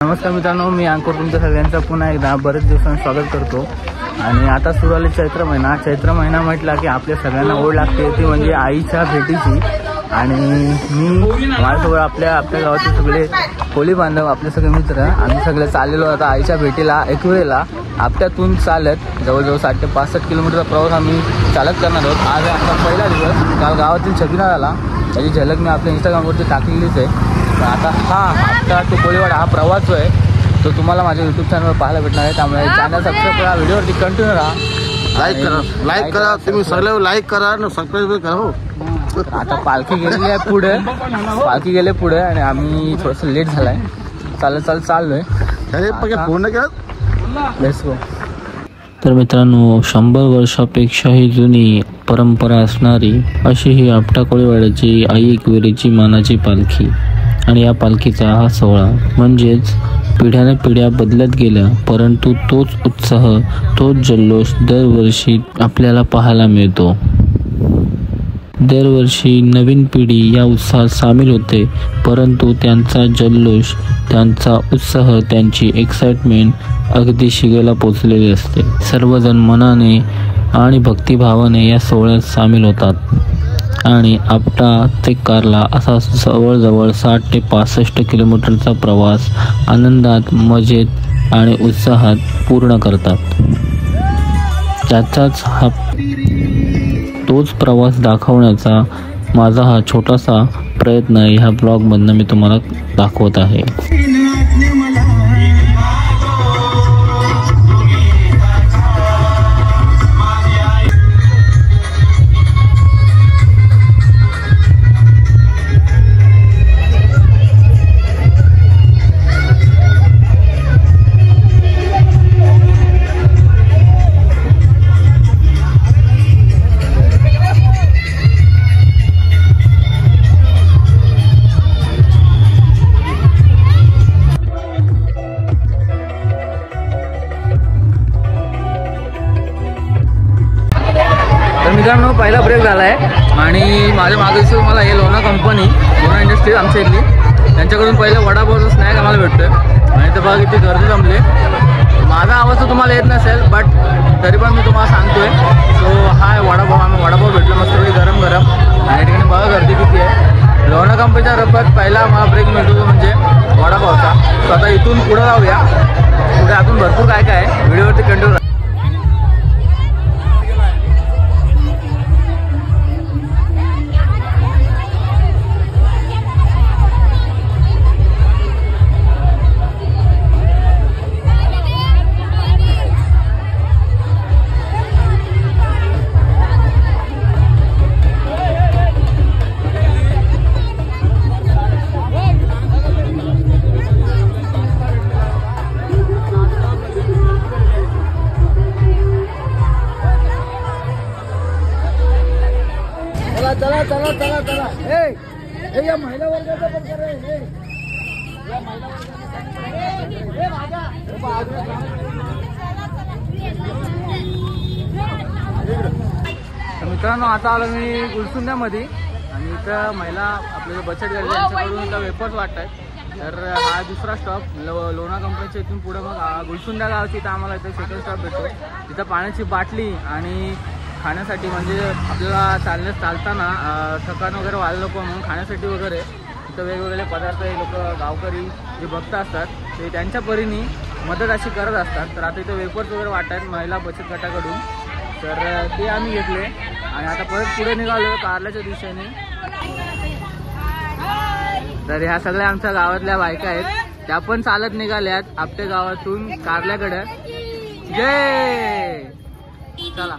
नमस्कार मित्रांनो, मी अंकुर तुमच्या सगळ्यांचं पुन्हा एकदा बरेच दिवसांनी स्वागत करतो। आणि आता सुरू आले चैत्र महिना म्हटला की आपल्या सगळ्यांना ओढ लागते ती म्हणजे आईच्या भेटीची। आणि मी माझ्यासोबत आपल्या गावातील सगळे कोळी बांधव, आपले सगळे मित्र आम्ही सगळे चाललेलो आता आईच्या भेटीला। एकवेळेला आपट्यातून चालत जवळजवळ 60 ते 65 किलोमीटरचा प्रवास आम्ही चालत करणार आहोत। आज आमचा पहिला दिवस। काल गावातील छबिना झाला, त्याची झलक मी आपल्या इंस्टाग्रामवरती टाकलेलीच आहे। आता आपटा तो कोळीवाडा हा प्रवास जो आहे तो तुम्हाला माझ्या यूट्यूब चॅनलवर पाहायला भेटणार आहे। त्यामुळे चॅनल सबस्क्राईब करा, व्हिडिओवरती कंटिन्यू राहा, लाईक करा तुम्ही सगळे लाईक करा आणि सबस्क्राईब करा। हो आता पालखी गेलेली आहे पुढे, आणि आम्ही थोडंसं लेट झालाय, चाललोय। पूर्ण केलं लेट्स गो। तर मित्रांनो, 100 वर्षापेक्षाही जुनी परंपरा असणारी अशी ही आपटा कोळीवाड्याची आई एकविरेची मानाची पालखी। आणि या पालखीचा हा सोहळा म्हणजेच पिढ्यानपिढ्या बदलत गेल्या, परंतु तोच उत्साह तोच जल्लोष दरवर्षी आपल्याला पाहायला मिळतो। दरवर्षी नवीन पिढी या उत्साहात सामील होते, परंतु त्यांचा जल्लोष, त्यांचा उत्साह, त्यांची एक्साइटमेंट अगदी शिगेला पोचलेली असते। सर्वजण मनाने आणि भक्तिभावाने या सोहळ्यात सामील होतात। आणि आपटा ते कार्ला असा जवळजवळ 60 ते 65 किलोमीटरचा प्रवास आनंदात, मजेत आणि उत्साहात पूर्ण करतात। त्याचाच तोच प्रवास दाखवण्याचा माझा हा छोटासा प्रयत्न ह्या ब्लॉगमधनं मी तुम्हाला दाखवत आहे। मित्रांनो, पहिला ब्रेक झाला आहे आणि माझ्या मागे मला हे लोणा कंपनी, लोणा इंडस्ट्रीज आमच्या इथली, त्यांच्याकडून पहिलं वडापावचा स्नॅक आम्हाला भेटतोय। आणि तर बघा किती गर्दी जमले। माझा आवाज तर तुम्हाला येत नसेल, बट तरी पण मी तुम्हाला सांगतोय। सो हा वडापाव, आम्ही वडापाव भेटला मस्त गरम आणि या ठिकाणी बघा गर्दी किती आहे। लोणा कंपनीच्या रफत पहिला मला ब्रेक मिळतो तो म्हणजे वडापावचा। सो आता इथून पुढे जाऊया, पुढे अजून भरपूर काय आहे, व्हिडिओवरती कंटिन्यू राहा। चला हे या महिला वर्गाचा प्रकार आहे। या महिला मित्रांनो, आता आलो मी गुलसुंद्यामध्ये आणि इथं महिला आपल्याला बचत गट यांच्याकडून इथं वेपर्स वाटत आहेत। तर हा दुसरा स्टॉप लोणा कंपनीच्या इथून पुढे मग गुलसुंद्या गावाची, इथं आम्हाला इथं सेकंड स्टॉप भेटतो। तिथं पाण्याची बाटली आणि खाण्यासाठी, म्हणजे आपल्याला चालताना थकान वगैरे व्हायला नको म्हणून खाण्यासाठी वगैरे इथं वेगवेगळे पदार्थ हे लोक गावकरी जे भक्त असतात ते त्यांच्या परीने मदत अशी करत असतात। तर आता इथं वेपर्स वगैरे वाटतात महिला बचत गटाकडून, तर ते आम्ही घेतले आणि आता परत पुढे निघालो कारल्याच्या दिशेने। तर ह्या सगळ्या आमच्या गावातल्या बायका आहेत, त्या पण चालत निघाल्यात आपल्या गावातून कारल्याकडे। जय चला।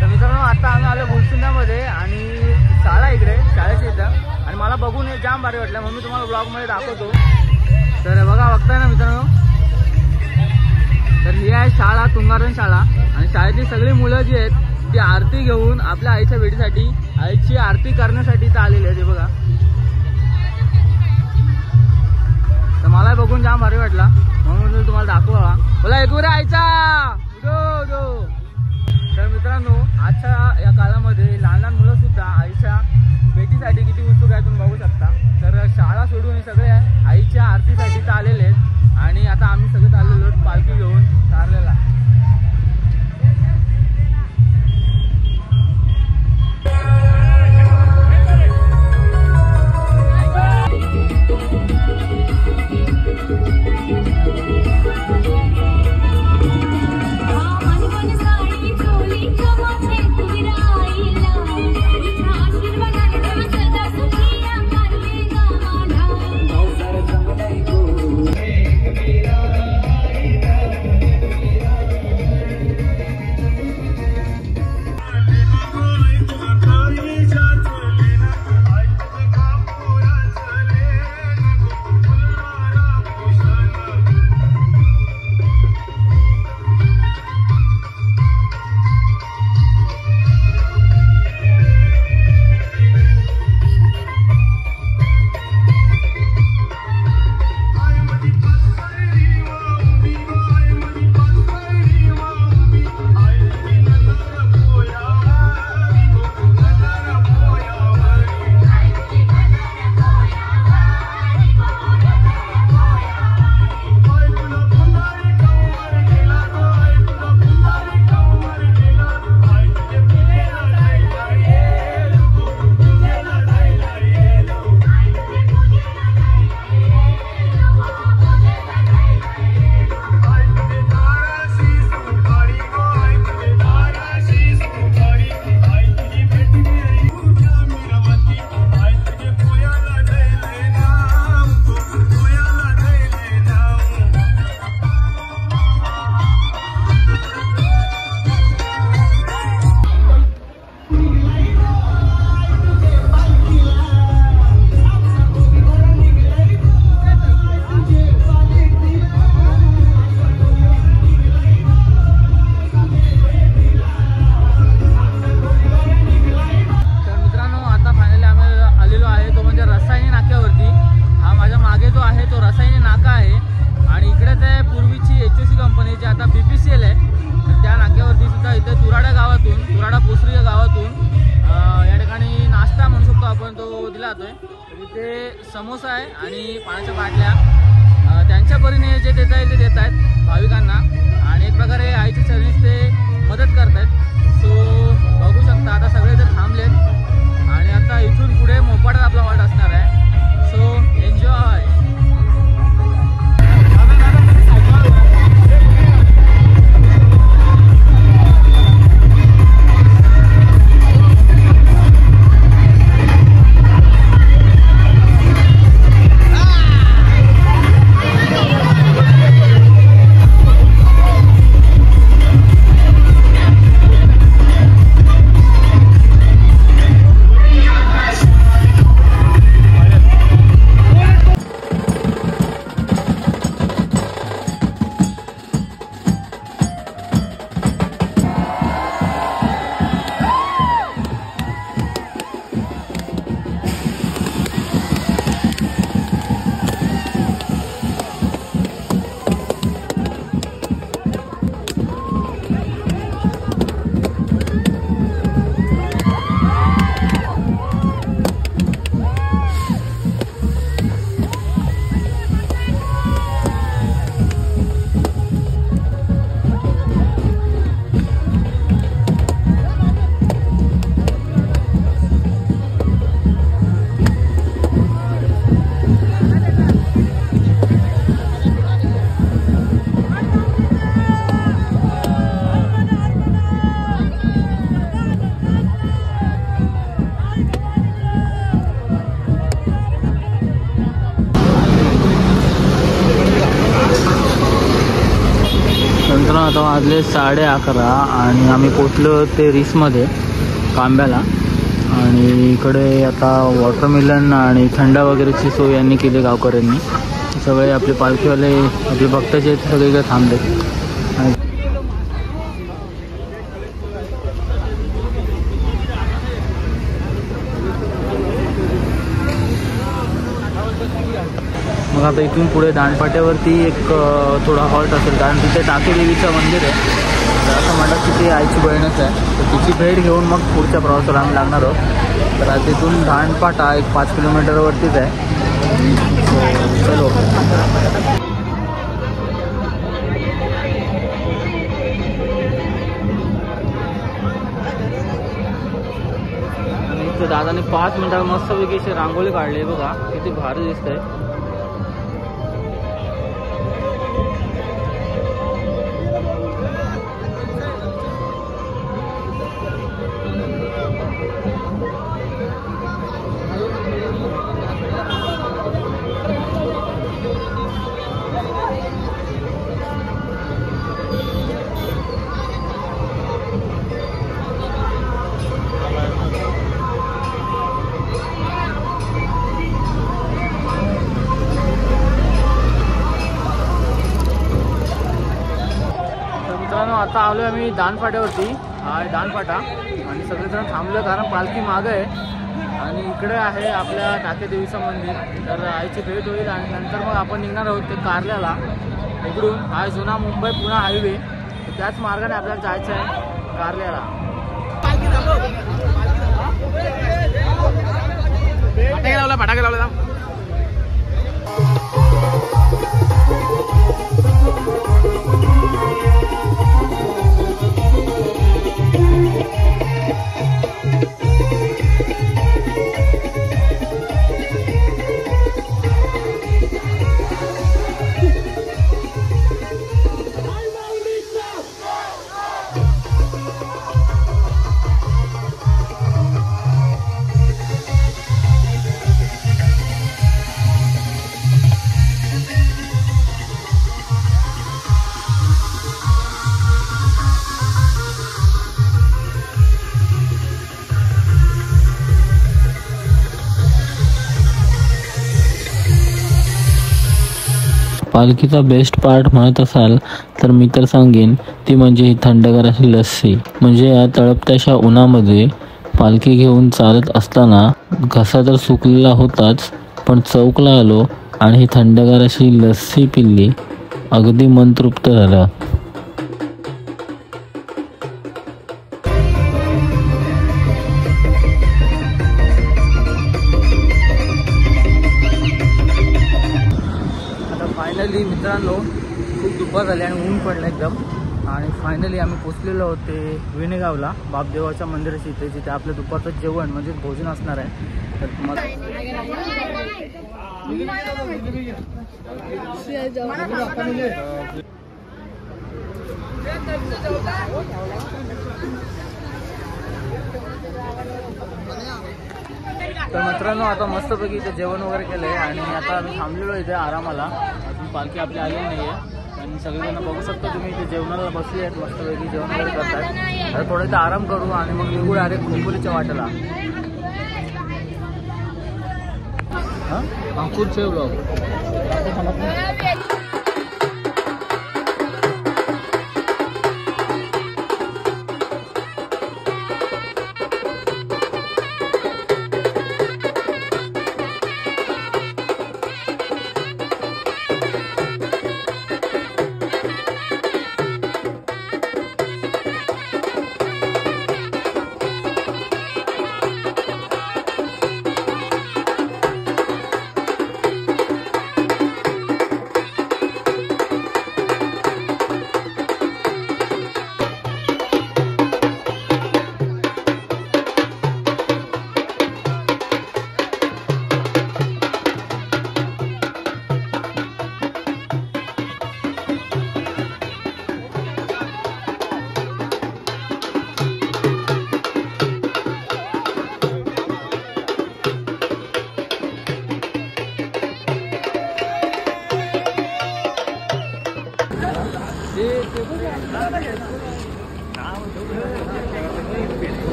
तर मित्रांनो, आता आम्ही आलो गुलसुंद्यामध्ये आणि शाळा इकडे, शाळेच्या इथं, आणि मला बघून हे जाम भारी वाटलं म्हणून मी तुम्हाला ब्लॉगमध्ये दाखवतो। तर बघताय ना मित्रांनो, तर ही आहे शाळा, तुंगारण शाळा। आणि शाळेतली सगळी मुलं जी आहेत ती आरती घेऊन आपल्या आईच्या भेटीसाठी, आईची आरती करण्यासाठी इथं आलेली आहे। ते बघा, तर मला बघून जाम भारी वाटला म्हणून तुम्हाला दाखवा। बोला एकूर आईचा तर मित्रांनो, आजच्या या काळामध्ये लहान लहान मुलं सुद्धा आईच्या भेटीसाठी किती उत्सुक आहे तुम्ही बघू शकता. तर शाळा सोडून हे सगळे आईच्या आरतीसाठी तर आलेले आहेत आणि आता आम्ही सगळे चाललेलो पालखी घेऊन कारलेला. समोसा आहे आणि पाण्याच्या बाटल्या त्यांच्या परीने जे देता येईल ते देत आहेत भाविकांना आणि एक प्रकारे आईच्या चरणीस ते मदत करत आहेत. सो बघू शकता आता सगळे ते थांबलेत आणि आता इथून पुढे मोपाटात आपला हॉल्ट असणार आहे. So enjoy. आता वाजले 11:30 आणि आम्ही पोचलो ते रिसमध्ये कांब्याला आणि इकडे आता वॉटरमेलन आणि थंडा वगैरेची सोय यांनी केली गावकऱ्यांनी. सगळे आपले पालखीवाले आपले भक्त जे आहेत सगळे इकडे थांबले. मग आता इथून पुढे दांडपाट्यावरती एक थोडा हॉल्ट असेल, कारण तिथे टाके देवीचं मंदिर आहे. तर असं म्हणतात की ती आईची बहीणच आहे, तर तिची भेट घेऊन मग पुढच्या प्रवासाला आम्ही लागणार आहोत. तर तिथून दांडपाटा एक 5 किलोमीटरवरतीच आहे. चलो. इथे दादाने 5 मिनिटात मस्तपैकी अशी रांगोळी काढली बघा, किती भारी दिसतंय. आता आलो आम्ही दानपाट्यावरती. हा आहे दानपाटा आणि सगळेजण थांबलं कारण पालखी मागं आहे आणि इकडे आहे आपल्या टाके देवीचं मंदिर. तर आईची भेट होईल आणि नंतर मग आपण निघणार आहोत ते कारल्याला. इकडून हा जुना मुंबई पुणे हायवे, त्याच मार्गाने आपल्याला जायचं आहे कारल्याला. फटाके लावला पालखीचा बेस्ट पार्ट म्हणत असाल तर मी तर सांगेन ती म्हणजे ही थंडगार अशी लस्सी. म्हणजे या तळपत्याशा उन्हामध्ये पालखी घेऊन चालत असताना घसा तर सुकलेला होताच, पण चौकला आलो आणि ही थंडगार अशी लस्सी पिल्ली, अगदी मन तृप्त झालं. फायनली मित्रांनो खूप दुपार झाली आणि ऊन पडलं एकदम, आणि फायनली आम्ही पोचलेलो आहोत ते वेणेगावला, बापदेवाच्या मंदिराची इथे, जिथे आपलं दुपारचं जेवण म्हणजे भोजन असणार आहे. तर मित्रांनो आता मस्तपैकी इथे जेवण वगैरे केलं आहे आणि आता आम्ही थांबलेलो इथे आरामाला. अजून पालखी आपली आलेली नाही आहे आणि सगळेजण बघू शकता तुम्ही इथे जेवणाला बसले आहेत, मस्तपैकी जेवण वगैरे करतात. आता थोडं इथं आराम करू आणि मग निघू डायरेक्ट खोपोलीच्या वाटेला. हां अंकुरचे ब्लॉग.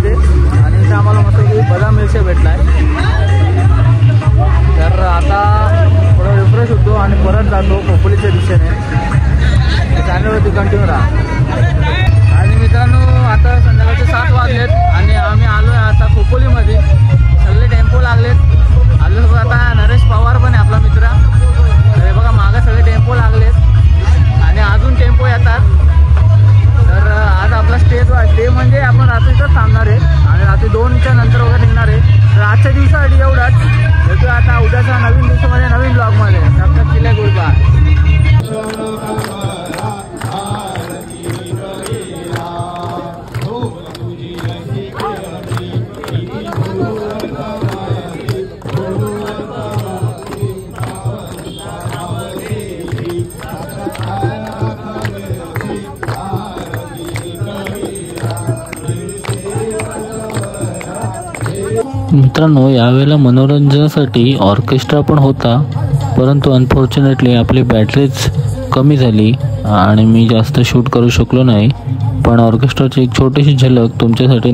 इथे आणि इथे आम्हाला मस्त बदाम मिल्कशेक भेटलाय. तर आता थोडं रिफ्रेश होतो आणि परत जातो खोपोलीच्या दिशेने. चॅनलवरती कंटिन्यू राहा. आणि मित्रांनो आता संध्याकाळचे 7 वाजलेत आणि आम्ही आलो आहे आता खोपोलीमध्ये. सगळे टेम्पो लागलेत. आलो आता नरेश पवार पण आहे आपला मित्र. अरे बघा मागं सगळे टेम्पो लागलेत आणि अजून टेम्पो येतात. तर आज आपला स्टे म्हणजे आपण रात्रीच थांबणार आहे आणि रात्री 2च्या नंतर वगैरे निघणार आहे. तर आजच्या दिवसासाठी एवढाच. भेटू आता उद्याच्या नवीन दिवसामध्ये नवीन ब्लॉगमध्ये. सबस्क्राईब केल्या गुडबा. मित्रांनो यावेळेला मनोरंजनासाठी ऑर्केस्ट्रा पण होता, परंतु अनफॉर्च्युनेटली आपली बॅटरीच कमी झाली आणि मी जास्त शूट करू शकलो नाही. पण ऑर्केस्ट्राची एक छोटीशी झलक तुमच्यासाठी